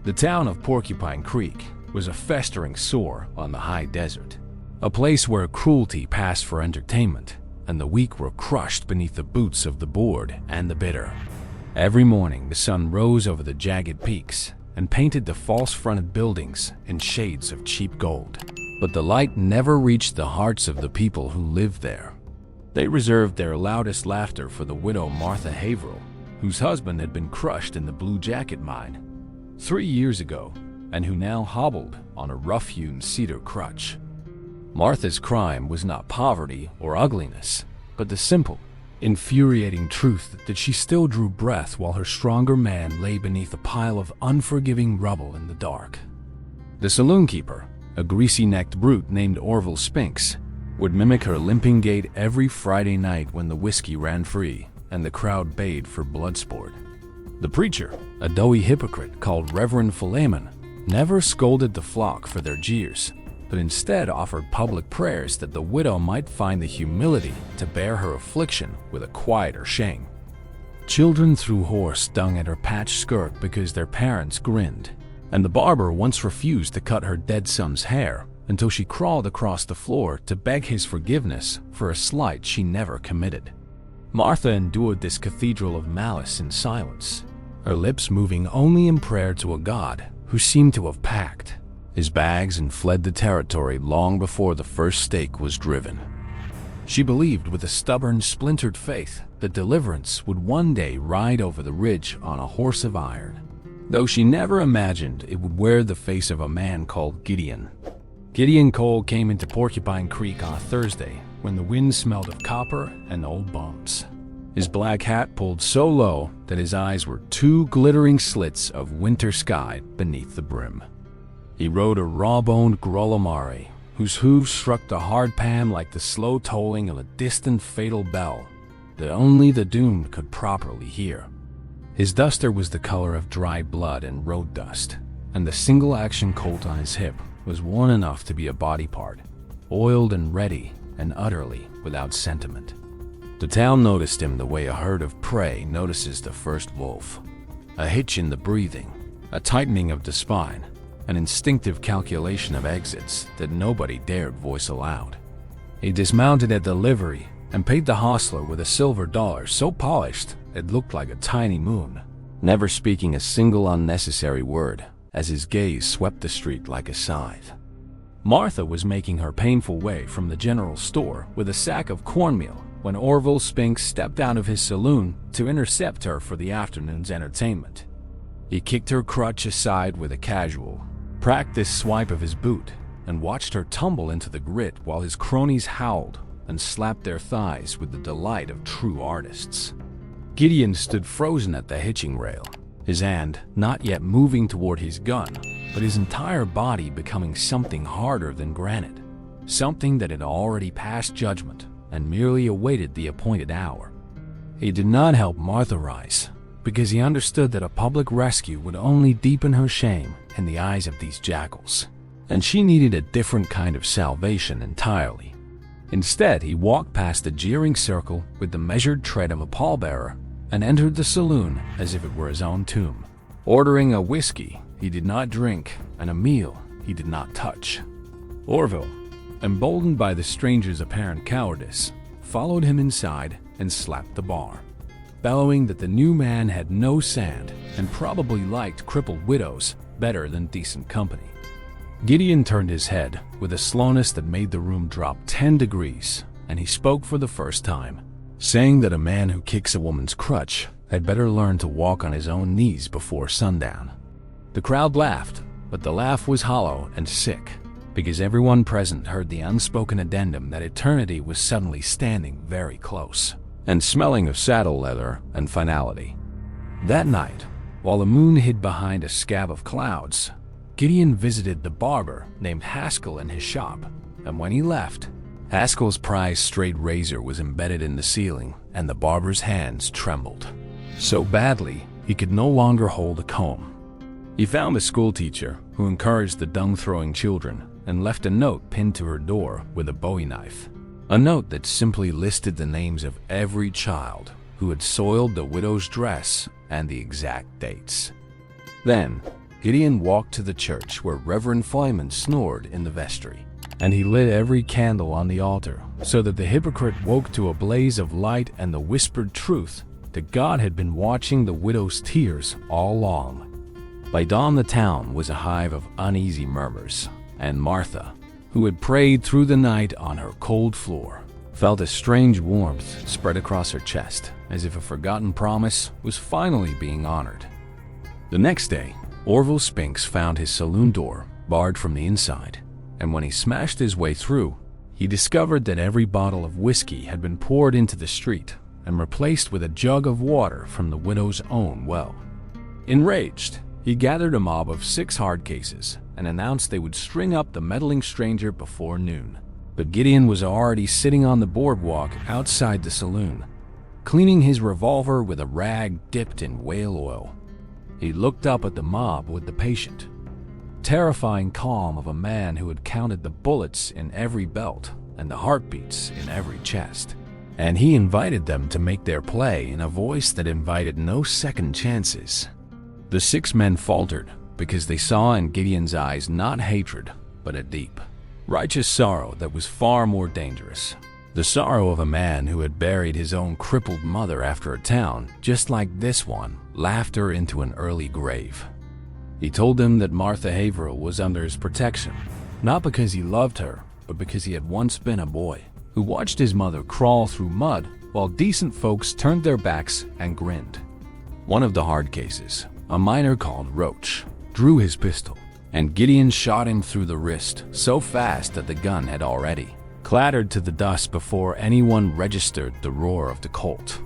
The town of Porcupine Creek was a festering sore on the high desert, a place where cruelty passed for entertainment and the weak were crushed beneath the boots of the bored and the bitter. Every morning the sun rose over the jagged peaks and painted the false-fronted buildings in shades of cheap gold. But the light never reached the hearts of the people who lived there. They reserved their loudest laughter for the widow Martha Haverhill, whose husband had been crushed in the Blue Jacket mine 3 years ago, and who now hobbled on a rough-hewn cedar crutch. Martha's crime was not poverty or ugliness, but the simple, infuriating truth that she still drew breath while her stronger man lay beneath a pile of unforgiving rubble in the dark. The saloon keeper, a greasy-necked brute named Orville Spinks, would mimic her limping gait every Friday night when the whiskey ran free and the crowd bayed for blood sport. The preacher, a doughy hypocrite called Reverend Philemon, never scolded the flock for their jeers, but instead offered public prayers that the widow might find the humility to bear her affliction with a quieter shame. Children threw horse dung at her patched skirt because their parents grinned, and the barber once refused to cut her dead son's hair until she crawled across the floor to beg his forgiveness for a slight she never committed. Martha endured this cathedral of malice in silence, her lips moving only in prayer to a God who seemed to have packed his bags and fled the territory long before the first stake was driven. She believed with a stubborn, splintered faith that deliverance would one day ride over the ridge on a horse of iron, though she never imagined it would wear the face of a man called Gideon. Gideon Cole came into Porcupine Creek on a Thursday when the wind smelled of copper and old bums. His black hat pulled so low that his eyes were two glittering slits of winter sky beneath the brim. He rode a raw-boned Grolomare, whose hooves struck the hard pan like the slow tolling of a distant fatal bell that only the doomed could properly hear. His duster was the color of dried blood and road dust, and the single-action Colt on his hip was worn enough to be a body part, oiled and ready and utterly without sentiment. The town noticed him the way a herd of prey notices the first wolf. A hitch in the breathing, a tightening of the spine, an instinctive calculation of exits that nobody dared voice aloud. He dismounted at the livery and paid the hostler with a silver dollar so polished it looked like a tiny moon, never speaking a single unnecessary word as his gaze swept the street like a scythe. Martha was making her painful way from the general store with a sack of cornmeal when Orville Spinks stepped out of his saloon to intercept her for the afternoon's entertainment. He kicked her crutch aside with a casual, practiced swipe of his boot and watched her tumble into the grit while his cronies howled and slapped their thighs with the delight of true artists. Gideon stood frozen at the hitching rail, his hand not yet moving toward his gun, but his entire body becoming something harder than granite, something that had already passed judgment and merely awaited the appointed hour. He did not help Martha rise, because he understood that a public rescue would only deepen her shame in the eyes of these jackals, and she needed a different kind of salvation entirely. Instead, he walked past the jeering circle with the measured tread of a pallbearer and entered the saloon as if it were his own tomb, ordering a whiskey he did not drink and a meal he did not touch. Orville, emboldened by the stranger's apparent cowardice, followed him inside and slapped the bar, bellowing that the new man had no sand and probably liked crippled widows better than decent company. Gideon turned his head with a slowness that made the room drop 10 degrees, and he spoke for the first time, saying that a man who kicks a woman's crutch had better learn to walk on his own knees before sundown. The crowd laughed, but the laugh was hollow and sick, because everyone present heard the unspoken addendum that eternity was suddenly standing very close and smelling of saddle leather and finality. That night, while the moon hid behind a scab of clouds, Gideon visited the barber named Haskell in his shop, and when he left, Haskell's prized straight razor was embedded in the ceiling and the barber's hands trembled so badly he could no longer hold a comb. He found the schoolteacher who encouraged the dung-throwing children and left a note pinned to her door with a bowie knife, a note that simply listed the names of every child who had soiled the widow's dress and the exact dates. Then, Gideon walked to the church where Reverend Philemon snored in the vestry, and he lit every candle on the altar so that the hypocrite woke to a blaze of light and the whispered truth that God had been watching the widow's tears all along. By dawn, the town was a hive of uneasy murmurs, and Martha, who had prayed through the night on her cold floor, felt a strange warmth spread across her chest, as if a forgotten promise was finally being honored. The next day, Orville Spinks found his saloon door barred from the inside, and when he smashed his way through, he discovered that every bottle of whiskey had been poured into the street and replaced with a jug of water from the widow's own well. Enraged, he gathered a mob of 6 hard cases and announced they would string up the meddling stranger before noon. But Gideon was already sitting on the boardwalk outside the saloon, cleaning his revolver with a rag dipped in whale oil. He looked up at the mob with the patient, terrifying calm of a man who had counted the bullets in every belt and the heartbeats in every chest. And he invited them to make their play in a voice that invited no second chances. The 6 men faltered because they saw in Gideon's eyes not hatred, but a deep, righteous sorrow that was far more dangerous. The sorrow of a man who had buried his own crippled mother after a town, just like this one, laughed her into an early grave. He told them that Martha Haverhill was under his protection, not because he loved her, but because he had once been a boy who watched his mother crawl through mud while decent folks turned their backs and grinned. One of the hard cases, a miner called Roach, drew his pistol, and Gideon shot him through the wrist so fast that the gun had already clattered to the dust before anyone registered the roar of the Colt.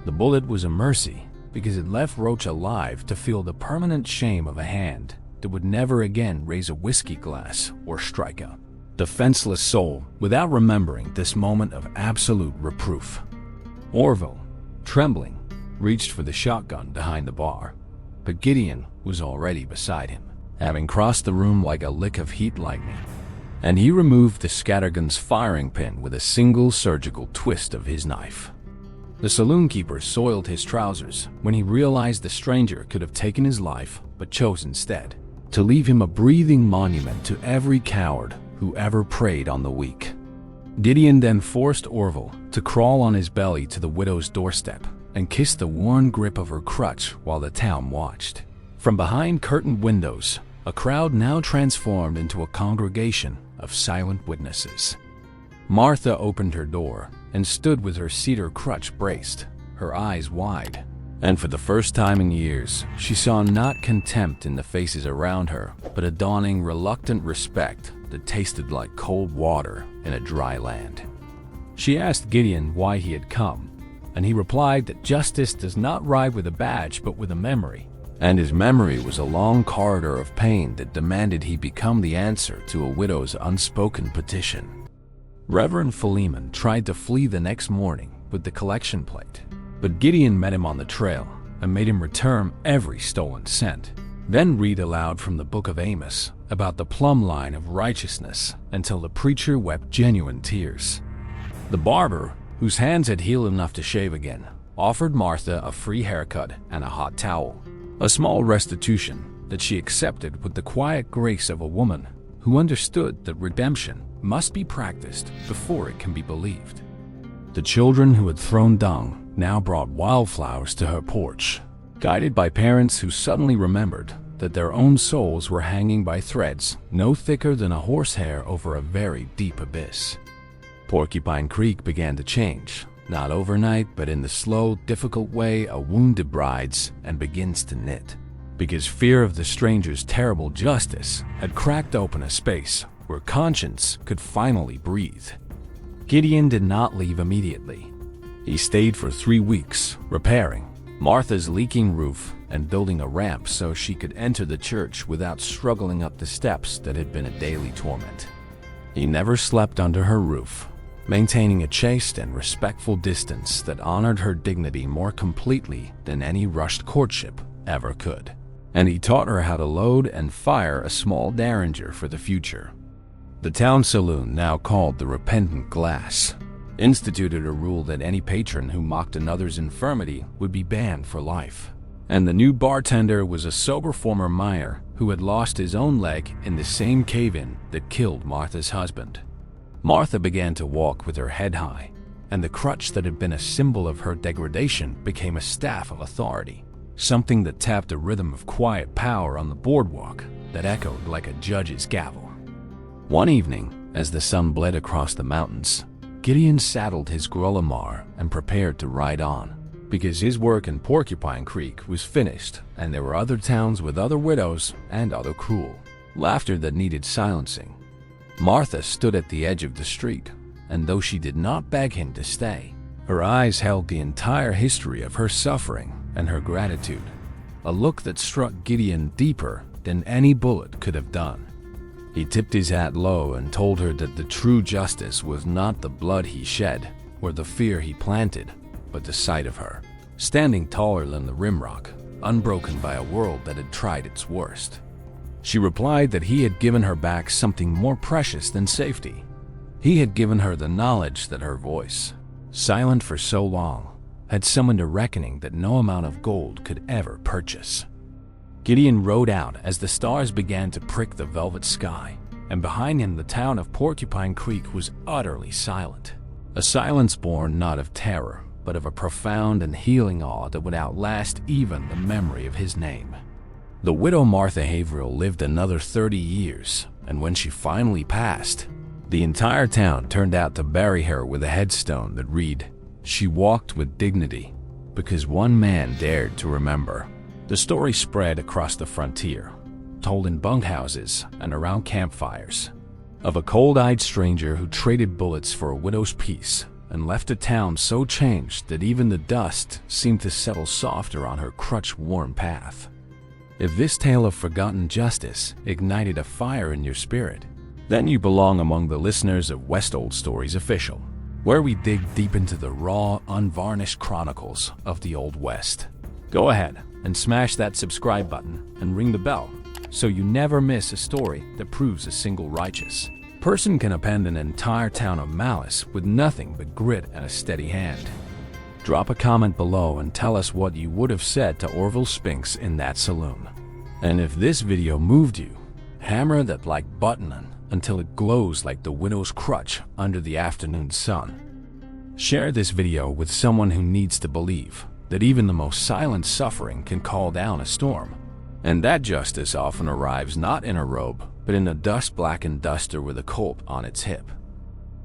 The bullet was a mercy because it left Roach alive to feel the permanent shame of a hand that would never again raise a whiskey glass or strike a defenseless soul without remembering this moment of absolute reproof. Orville, trembling, reached for the shotgun behind the bar, but Gideon was already beside him, having crossed the room like a lick of heat lightning, and he removed the scattergun's firing pin with a single surgical twist of his knife. The saloon keeper soiled his trousers when he realized the stranger could have taken his life but chose instead to leave him a breathing monument to every coward who ever preyed on the weak. Gideon then forced Orville to crawl on his belly to the widow's doorstep and kiss the worn grip of her crutch while the town watched. From behind curtained windows, a crowd now transformed into a congregation of silent witnesses. Martha opened her door and stood with her cedar crutch braced, her eyes wide. And for the first time in years, she saw not contempt in the faces around her, but a dawning reluctant respect that tasted like cold water in a dry land. She asked Gideon why he had come, and he replied that justice does not ride with a badge but with a memory, and his memory was a long corridor of pain that demanded he become the answer to a widow's unspoken petition. Reverend Philemon tried to flee the next morning with the collection plate, but Gideon met him on the trail and made him return every stolen cent, then read aloud from the book of Amos about the plumb line of righteousness until the preacher wept genuine tears. The barber, whose hands had healed enough to shave again, offered Martha a free haircut and a hot towel, a small restitution that she accepted with the quiet grace of a woman who understood that redemption must be practiced before it can be believed. The children who had thrown dung now brought wildflowers to her porch, guided by parents who suddenly remembered that their own souls were hanging by threads no thicker than a horsehair over a very deep abyss. Porcupine Creek began to change, not overnight, but in the slow, difficult way a wounded brides and begins to knit, because fear of the stranger's terrible justice had cracked open a space where conscience could finally breathe. Gideon did not leave immediately. He stayed for 3 weeks, repairing Martha's leaking roof and building a ramp so she could enter the church without struggling up the steps that had been a daily torment. He never slept under her roof, maintaining a chaste and respectful distance that honored her dignity more completely than any rushed courtship ever could. And he taught her how to load and fire a small derringer for the future. The town saloon, now called the Repentant Glass, instituted a rule that any patron who mocked another's infirmity would be banned for life. And the new bartender was a sober former miner who had lost his own leg in the same cave-in that killed Martha's husband. Martha began to walk with her head high, and the crutch that had been a symbol of her degradation became a staff of authority, something that tapped a rhythm of quiet power on the boardwalk that echoed like a judge's gavel. One evening, as the sun bled across the mountains, Gideon saddled his Grullamar and prepared to ride on, because his work in Porcupine Creek was finished and there were other towns with other widows and other cruel laughter that needed silencing. Martha stood at the edge of the street, and though she did not beg him to stay, her eyes held the entire history of her suffering and her gratitude, a look that struck Gideon deeper than any bullet could have done. He tipped his hat low and told her that the true justice was not the blood he shed or the fear he planted, but the sight of her, standing taller than the rimrock, unbroken by a world that had tried its worst. She replied that he had given her back something more precious than safety. He had given her the knowledge that her voice, silent for so long, had summoned a reckoning that no amount of gold could ever purchase. Gideon rode out as the stars began to prick the velvet sky, and behind him the town of Porcupine Creek was utterly silent. A silence born not of terror, but of a profound and healing awe that would outlast even the memory of his name. The widow Martha Haverill lived another 30 years, and when she finally passed, the entire town turned out to bury her with a headstone that read, "She walked with dignity, because one man dared to remember." The story spread across the frontier, told in bunkhouses and around campfires, of a cold-eyed stranger who traded bullets for a widow's peace and left a town so changed that even the dust seemed to settle softer on her crutch-worn path. If this tale of forgotten justice ignited a fire in your spirit, then you belong among the listeners of West Old Stories Official, where we dig deep into the raw, unvarnished chronicles of the Old West. Go ahead and smash that subscribe button and ring the bell so you never miss a story that proves a single righteous person can append an entire town of malice with nothing but grit and a steady hand. Drop a comment below and tell us what you would have said to Orville Spinks in that saloon. And if this video moved you, hammer that like button until it glows like the widow's crutch under the afternoon sun. Share this video with someone who needs to believe that even the most silent suffering can call down a storm, and that justice often arrives not in a robe, but in a dust-blackened duster with a Colt on its hip.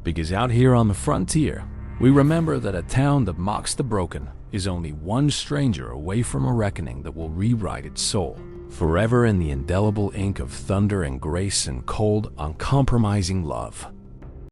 Because out here on the frontier, we remember that a town that mocks the broken is only one stranger away from a reckoning that will rewrite its soul, forever in the indelible ink of thunder and grace and cold, uncompromising love.